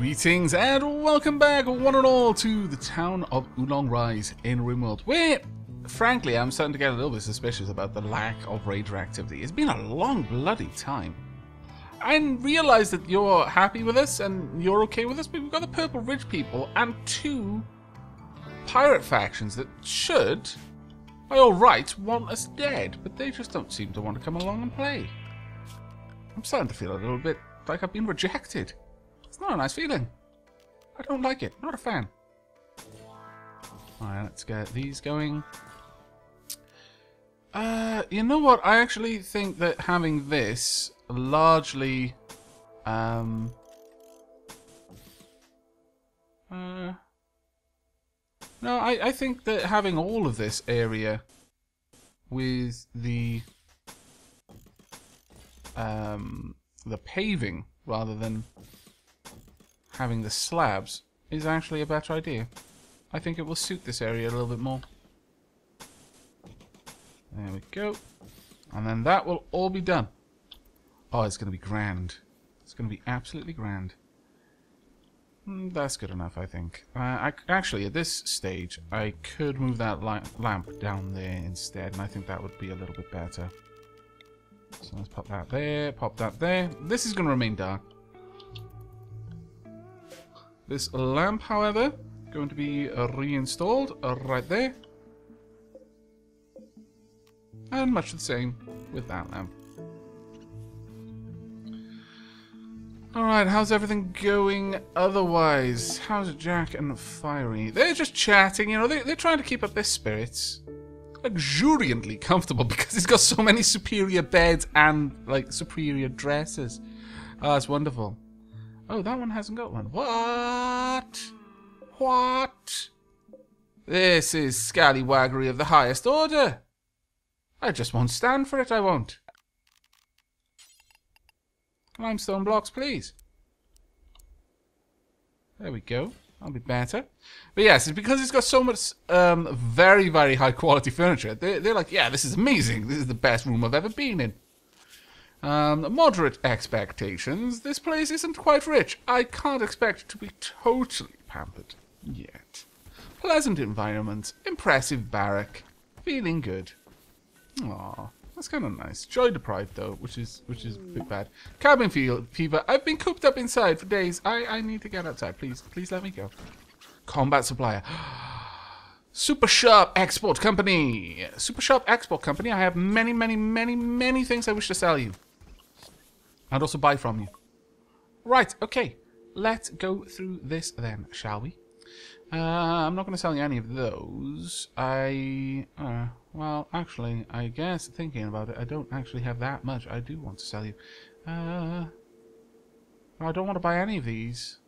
Greetings and welcome back, one and all, to the town of Oolong Rise in Rimworld, where, frankly, I'm starting to get a little bit suspicious about the lack of raider activity. It's been a long bloody time. I realise that you're happy with us and you're okay with us, but we've got the Purple Ridge people and two pirate factions that should, by all rights, want us dead, but they just don't seem to want to come along and play. I'm starting to feel a little bit like I've been rejected. It's not a nice feeling. I don't like it. Not a fan. Alright, let's get these going. You know what? I actually think that having this largely... No, I think that having all of this area with the paving rather than having the slabs is actually a better idea. I think it will suit this area a little bit more. There we go. And then that will all be done. Oh, it's going to be grand. It's going to be absolutely grand. That's good enough, I think. Actually, at this stage, I could move that lamp down there instead, and I think that would be a little bit better. So let's pop that there, pop that there. This is going to remain dark. This lamp, however, going to be reinstalled right there. And much the same with that lamp. Alright, how's everything going otherwise? How's Jack and Fiery? They're just chatting, you know, they're trying to keep up their spirits. Luxuriantly comfortable because he's got so many superior beds and, like, superior dresses. Oh, that's wonderful. Oh, that one hasn't got one. What? What? This is scallywaggery of the highest order. I just won't stand for it, I won't. Limestone blocks, please. There we go. That'll be better. But yes, it's because it's got so much very, very high quality furniture. They're like, yeah, this is amazing. This is the best room I've ever been in. Moderate expectations. This place isn't quite rich. I can't expect it to be totally pampered yet. Pleasant environment. Impressive barrack. Feeling good. Aww. That's kind of nice. Joy deprived though, which is a bit bad. Cabin fever. I've been cooped up inside for days. I need to get outside. Please let me go. Combat supplier. Super Sharp Export Company. Super Sharp Export Company. I have many things I wish to sell you. And also buy from you. Right, okay. Let's go through this then, shall we? I'm not going to sell you any of those. Well, actually, I guess, thinking about it, I don't actually have that much I do want to sell you. I don't want to buy any of these.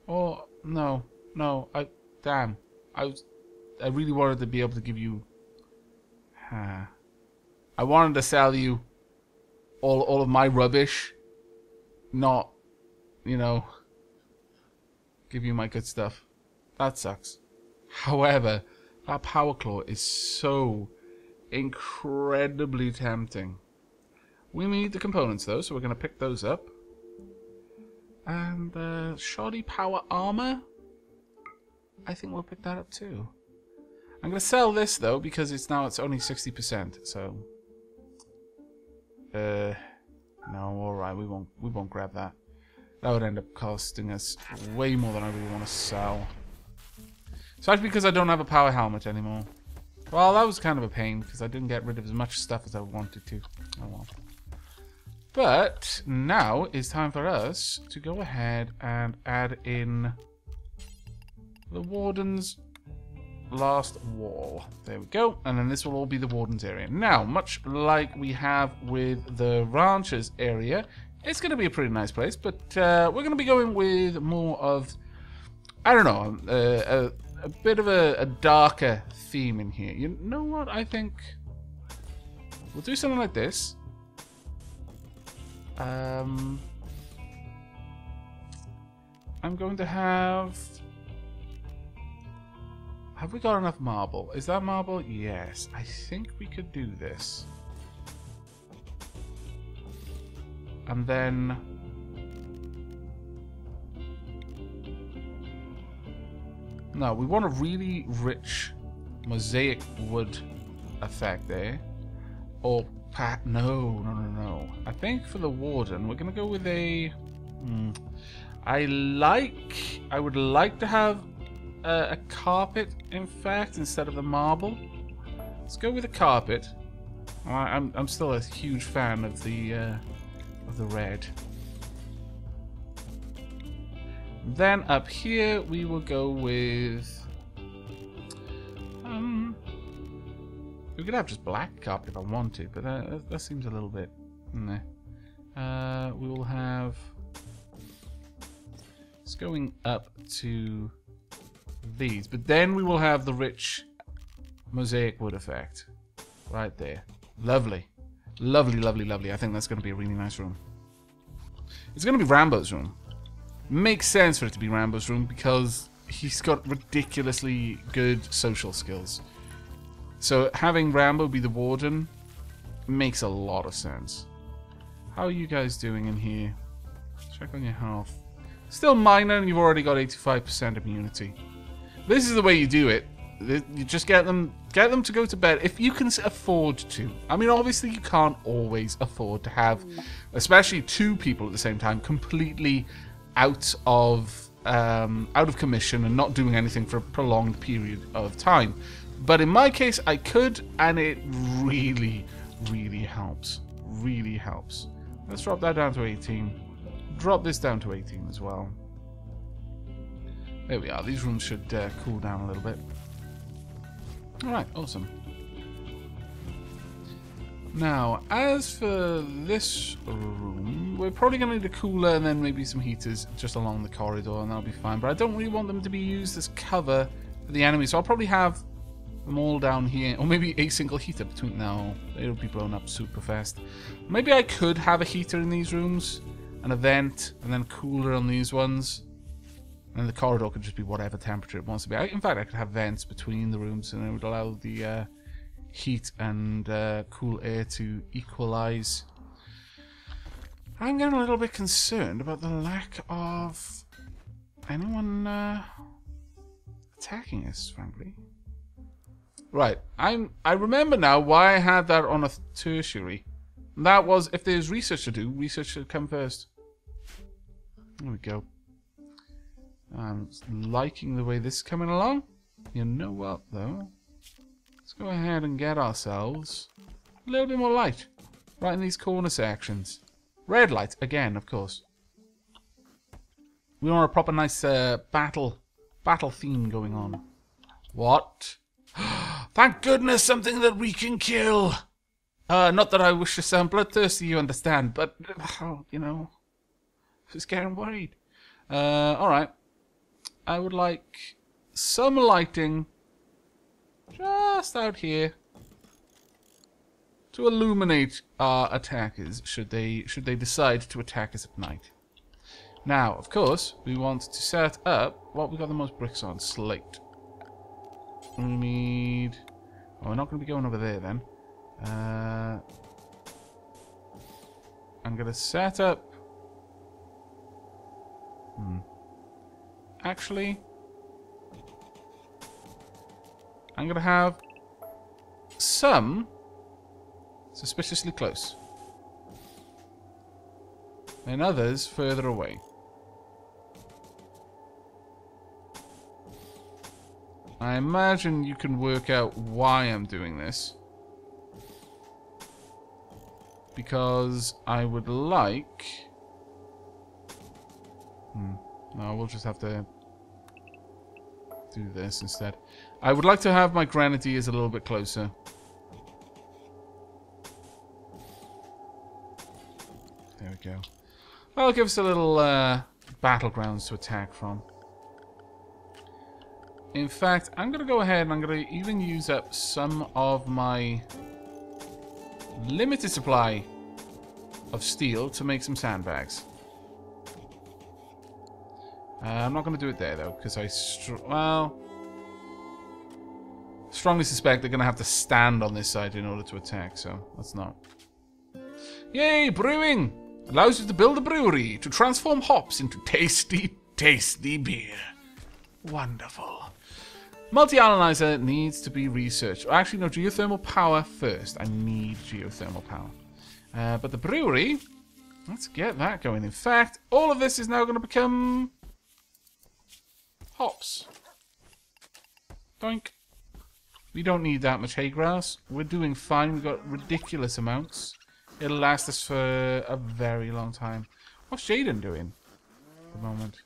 Or, no, damn. I really wanted to be able to give you... I wanted to sell you all of my rubbish. Not, you know, give you my good stuff. That sucks. However, that power claw is so incredibly tempting. We need the components though, so we're going to pick those up. And shoddy power armor, I think we'll pick that up too. I'm going to sell this though because it's only 60%. So, no, all right, we won't grab that. That would end up costing us way more than I really want to sell. So that's because I don't have a power helmet anymore. Well, that was kind of a pain because I didn't get rid of as much stuff as I wanted to. Oh well. But now it's time for us to go ahead and add in the Warden's last wall. There we go. And then this will all be the Warden's area. Now, much like we have with the Rancher's area, it's going to be a pretty nice place, but we're going to be going with more of, I don't know, a bit of a darker theme in here. You know what? I think we'll do something like this. I'm going to have we got enough marble? Is that marble? Yes. I think we could do this. And then No, we want a really rich mosaic wood effect there. Or no. I think for the warden, we're gonna go with a. I would like to have a carpet, in fact, instead of the marble. Let's go with a carpet. I'm still a huge fan of the red. Then up here we will go with. We could have just black carpet if I wanted, but that seems a little bit. Nah. We will have. It's going up to these, but then we will have the rich mosaic wood effect right there. Lovely, lovely, lovely, lovely. I think that's going to be a really nice room. It's going to be Rambo's room. Makes sense for it to be Rambo's room because he's got ridiculously good social skills. So having Rambo be the warden makes a lot of sense. How are you guys doing in here? Check on your health. Still minor, and you've already got 85% immunity. This is the way you do it. You just get them to go to bed if you can afford to. I mean, obviously you can't always afford to have, especially 2 people at the same time, completely out of commission and not doing anything for a prolonged period of time. But in my case, I could, and it really, really helps. Really helps. Let's drop that down to 18. Drop this down to 18 as well. There we are. These rooms should cool down a little bit. Alright, awesome. Now, as for this room, we're probably going to need a cooler and then maybe some heaters just along the corridor, and that'll be fine. But I don't really want them to be used as cover for the enemy, so I'll probably have them all down here, or maybe a single heater between now. It'll be blown up super fast. Maybe I could have a heater in these rooms, and a vent, and then cooler on these ones. And the corridor could just be whatever temperature it wants to be. In fact, I could have vents between the rooms, and it would allow the heat and cool air to equalize. I'm getting a little bit concerned about the lack of anyone attacking us, frankly. Right, I remember now why I had that on a tertiary. And that was, if there's research to do, research should come first. There we go. I'm liking the way this is coming along. You know what, though? Let's go ahead and get ourselves a little bit more light. Right in these corner sections. Red light, again, of course. We want a proper nice battle theme going on. What? Thank goodness, something that we can kill. Not that I wish to sound bloodthirsty, you understand, but, you know, just getting worried. Alright. I would like some lighting just out here to illuminate our attackers should they decide to attack us at night. Now, of course, we want to set up what we got the most bricks on, slate. We need. Oh, we're not going to be going over there then. I'm going to set up. Actually, I'm going to have some suspiciously close and others further away. I imagine you can work out why I'm doing this. Because I would like... No, we'll just have to do this instead. I would like to have my grenadiers a little bit closer. There we go. That'll give us a little battlegrounds to attack from. In fact, I'm going to go ahead and I'm going to even use up some of my limited supply of steel to make some sandbags. I'm not going to do it there, though, because I strongly suspect they're going to have to stand on this side in order to attack, so let's not. Yay, brewing! Allows you to build a brewery to transform hops into tasty, tasty beer. Wonderful. Multi-analyzer needs to be researched. Actually, no, geothermal power first. I need geothermal power. But the brewery, let's get that going. In fact, all of this is now going to become hops. Doink. We don't need that much hay grass. We're doing fine. We've got ridiculous amounts. It'll last us for a very long time. What's Jaden doing at the moment?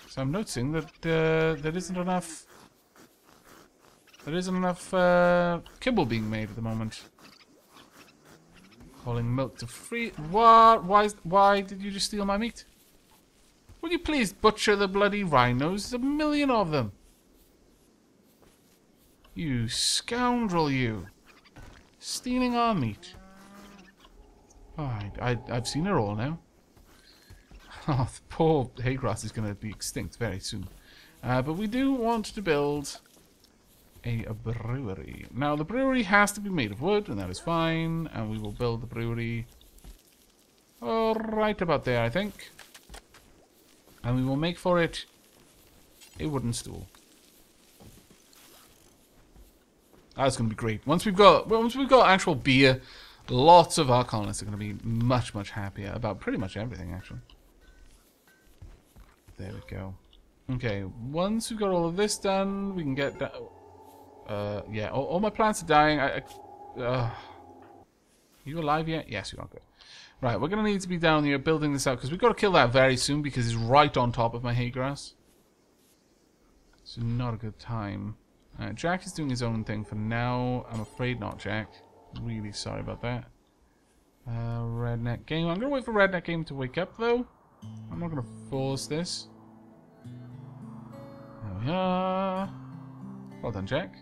So I'm noticing that there isn't enough... There isn't enough kibble being made at the moment. Calling milk to free... What? Why did you just steal my meat? Will you please butcher the bloody rhinos? There's a million of them. You scoundrel, you. Stealing our meat. Oh, I've seen her all now. Oh, the poor haygrass is going to be extinct very soon. But we do want to build a brewery. Now, the brewery has to be made of wood, and that is fine. And we will build the brewery right about there, I think. And we will make for it a wooden stool. That's going to be great. Once we've got actual beer, lots of our colonists are going to be much, much happier about pretty much everything, actually. There we go. Okay, once we've got all of this done, we can get... yeah, all my plants are dying. You alive yet? Yes, you are. Good. Right, we're going to need to be down here building this out, because we've got to kill that very soon, because it's right on top of my hay grass. So not a good time. Jack is doing his own thing for now. I'm afraid not, Jack. Really sorry about that. Redneck Game. I'm going to wait for Redneck Game to wake up, though. I'm not going to force this. There we are. Well done, Jack.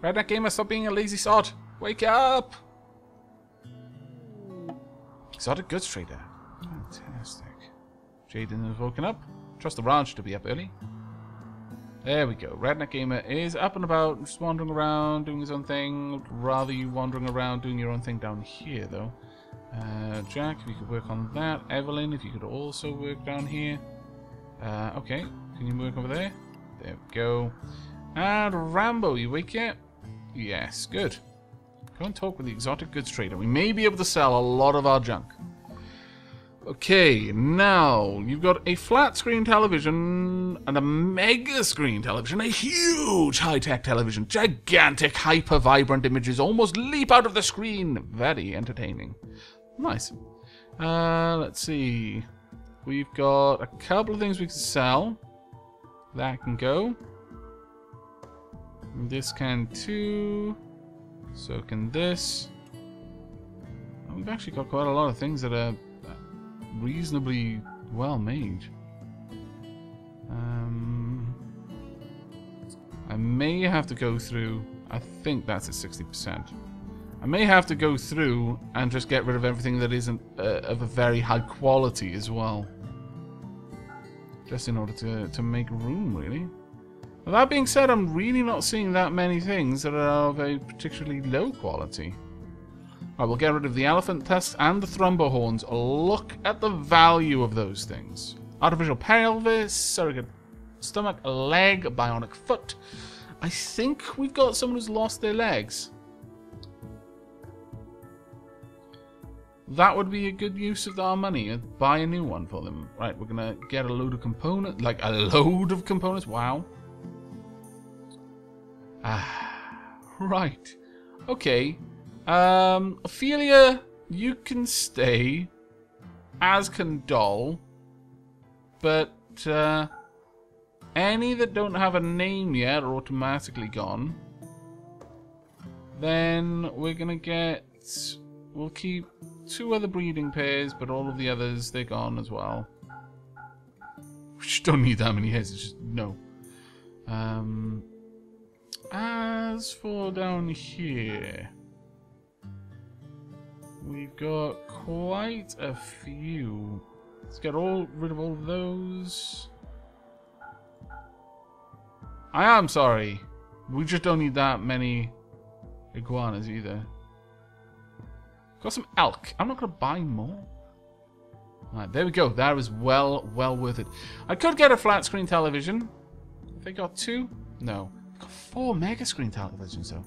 Redneck Gamer, stop being a lazy sod. Wake up! Exotic goods trader. Fantastic. Jaden has woken up. Trust the ranch to be up early. There we go. Redneck Gamer is up and about, just wandering around, doing his own thing. Rather you wandering around doing your own thing down here, though. Jack, if you could work on that. Evelyn, if you could also work down here. Okay, can you work over there? There we go. And Rambo, you awake yet? Yes, good. Go and talk with the exotic goods trader. We may be able to sell a lot of our junk. Okay, now you've got a flat screen television and a mega screen television, a huge high-tech television, gigantic, hyper-vibrant images almost leap out of the screen. Very entertaining. Nice. Let's see. We've got a couple of things we can sell. That can go. This can too. So can this. We've actually got quite a lot of things that are reasonably well made. I may have to go through. I think that's at 60%. I may have to go through and just get rid of everything that isn't of a very high quality as well. Just in order to make room, really. Well, that being said, I'm really not seeing that many things that are of a particularly low quality. Alright, we'll get rid of the elephant tusks and the thrumbo horns. Look at the value of those things. Artificial pelvis, surrogate stomach, leg, bionic foot. I think we've got someone who's lost their legs. That would be a good use of our money. Buy a new one for them. Right, we're going to get a load of components. Like, a load of components? Wow. Right. Okay. Ophelia, you can stay. As can Doll. But, any that don't have a name yet are automatically gone. Then we're going to get... We'll keep 2 other breeding pairs, but all of the others, they're gone as well. We just don't need that many heads, it's just no. As for down here, we've got quite a few. Let's get rid of all of those. I am sorry. We just don't need that many iguanas either. Got some elk. I'm not going to buy more. Alright, there we go. That was well worth it. I could get a flat screen television. They got 2? No. They got 4 mega screen televisions though.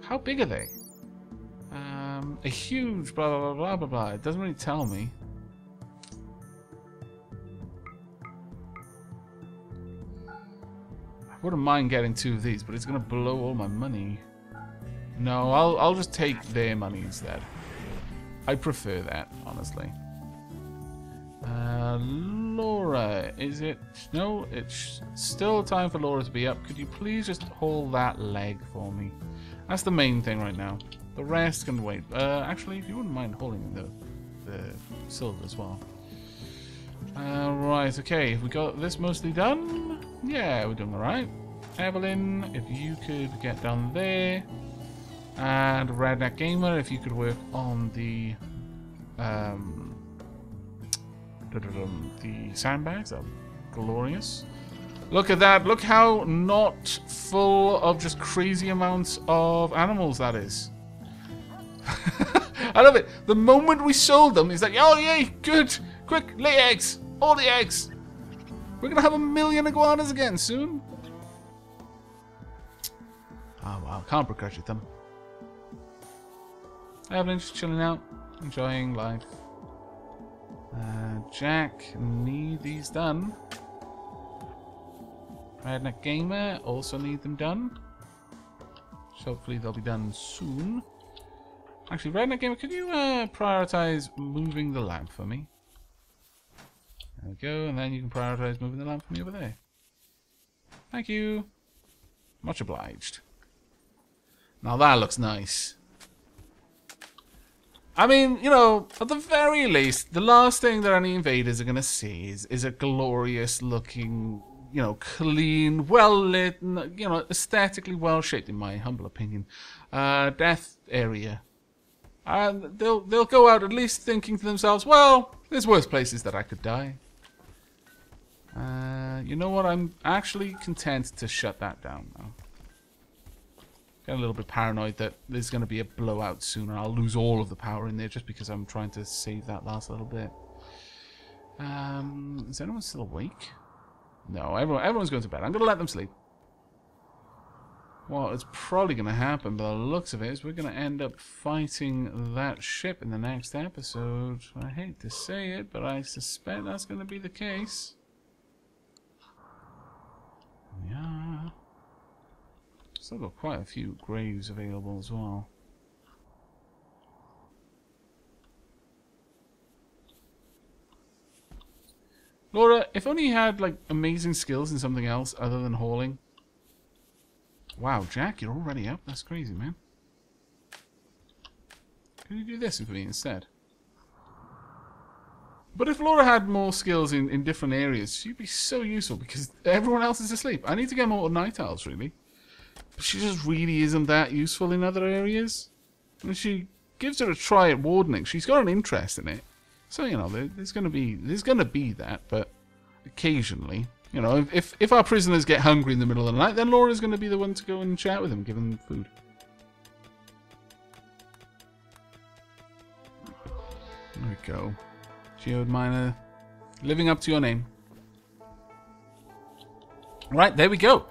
How big are they? A huge blah blah blah blah blah blah. It doesn't really tell me. I wouldn't mind getting 2 of these, but it's gonna blow all my money. No, I'll just take their money instead. I prefer that, honestly. Laura, is it? No, it's still time for Laura to be up. Could you please just haul that leg for me? That's the main thing right now. The rest can wait. Actually, if you wouldn't mind hauling the silver as well. Right, okay. We got this mostly done. Yeah, we're doing alright. Evelyn, if you could get down there. And Redneck Gamer, if you could work on the sandbags, that would be glorious. Look at that. Look how not full of just crazy amounts of animals that is. I love it. The moment we sold them, it's like, oh yay, good. Quick, lay eggs. All the eggs. We're going to have 1 million iguanas again soon. Oh wow, can't begrudge them. Evelyn just chilling out, enjoying life. Jack, need these done. Redneck Gamer, also need them done. So hopefully they'll be done soon. Actually, Redneck Gamer, could you prioritize moving the lamp for me? There we go, and then you can prioritize moving the lamp for me over there. Thank you. Much obliged. Now that looks nice. I mean, you know, at the very least, the last thing that any invaders are going to see is a glorious looking, you know, clean, well lit, you know, aesthetically well shaped, in my humble opinion, death area. And they'll go out at least thinking to themselves, well, there's worse places that I could die. You know what? I'm actually content to shut that down now. Get a little bit paranoid that there's going to be a blowout soon and I'll lose all of the power in there just because I'm trying to save that last little bit. Is anyone still awake? No, everyone's going to bed. I'm going to let them sleep. Well, it's probably going to happen, by the looks of it, is we're going to end up fighting that ship in the next episode. I hate to say it, but I suspect that's going to be the case. Yeah. Still got quite a few graves available as well. Laura, if only you had like amazing skills in something else other than hauling. Wow, Jack, you're already up. That's crazy, man. Can you do this for me instead? But if Laura had more skills in different areas, she'd be so useful because everyone else is asleep. I need to get more night owls, really. But she just really isn't that useful in other areas. When she gives her a try at wardening, she's got an interest in it. So, you know, there's gonna be that, but occasionally, you know, if our prisoners get hungry in the middle of the night, then Laura's gonna be the one to go and chat with them, give them food. There we go. Geode miner, living up to your name. Right, there we go.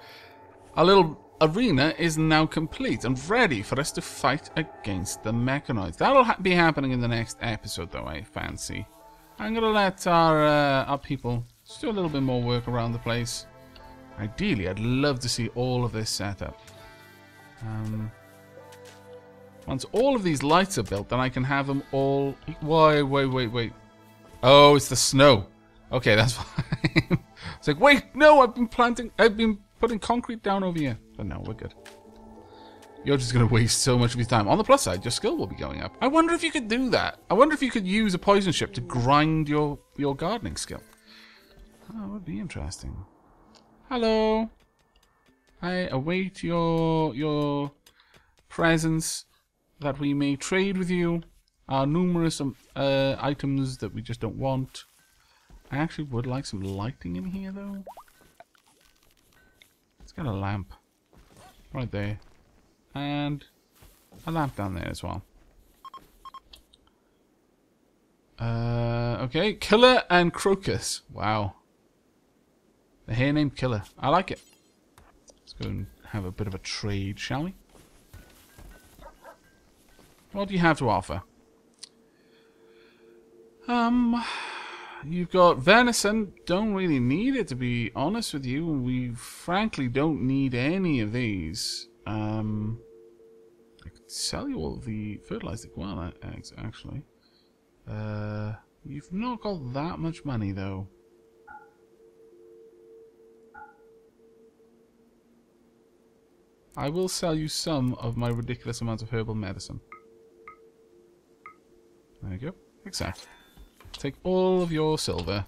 Our little arena is now complete and ready for us to fight against the mechanoids. That'll be happening in the next episode, though, I fancy. I'm going to let our people just do a little bit more work around the place. Ideally, I'd love to see all of this set up. Once all of these lights are built, then I can have them all... Wait. Oh, it's the snow. Okay, that's fine. It's like, wait, no, I've been putting concrete down over here. But no, we're good. You're just going to waste so much of your time. On the plus side, your skill will be going up. I wonder if you could do that. I wonder if you could use a poison ship to grind your gardening skill. Oh, that would be interesting. Hello. I await your presence that we may trade with you our numerous items that we just don't want. I actually would like some lighting in here, though. Let's get a lamp. Right there. And a lamp down there as well. Okay. Killer and Crocus. Wow. The hare named Killer. I like it. Let's go and have a bit of a trade, shall we? What do you have to offer? You've got venison. Don't really need it, to be honest with you. We frankly don't need any of these. I could sell you all the fertilized iguana eggs, actually. You've not got that much money, though. I will sell you some of my ridiculous amounts of herbal medicine. There you go. Accept. Take all of your silver.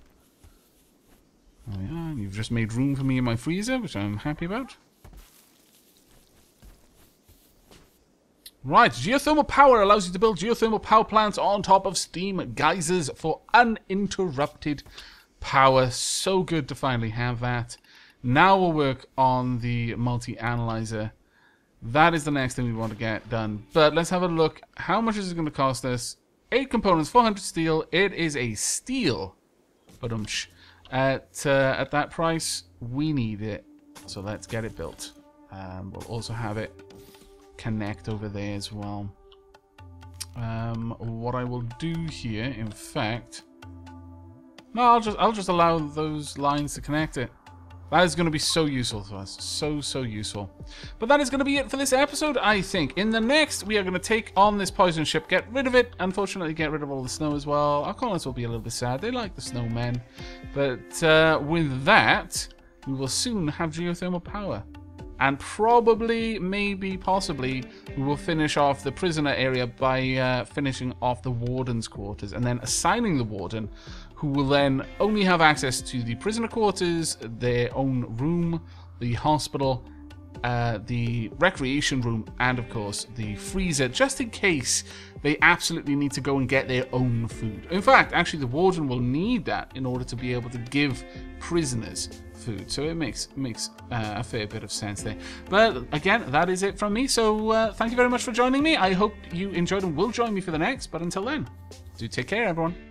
There we are. You've just made room for me in my freezer, which I'm happy about. Right, geothermal power allows you to build geothermal power plants on top of steam geysers for uninterrupted power. So good to finally have that. Now we'll work on the multi-analyzer. That is the next thing we want to get done. But let's have a look. How much is it going to cost us? 8 components, 400 steel. It is a steal. But at that price, we need it. So let's get it built. We'll also have it connect over there as well. What I will do here, in fact, no, I'll just allow those lines to connect it. That is going to be so useful to us. So useful. But that is going to be it for this episode, I think. In the next, we are going to take on this poison ship, get rid of it, unfortunately get rid of all the snow as well. Our colonists will be a little bit sad. They like the snowmen. But with that, we will soon have geothermal power. And probably, maybe, possibly, we will finish off the prisoner area by finishing off the warden's quarters and then assigning the warden, who will then only have access to the prisoner quarters, their own room, the hospital, the recreation room, and of course the freezer, just in case they absolutely need to go and get their own food. In fact, actually the warden will need that in order to be able to give prisoners food, so it makes a fair bit of sense there. But again, that is it from me, so thank you very much for joining me. I hope you enjoyed and will join me for the next, but until then, do take care, everyone.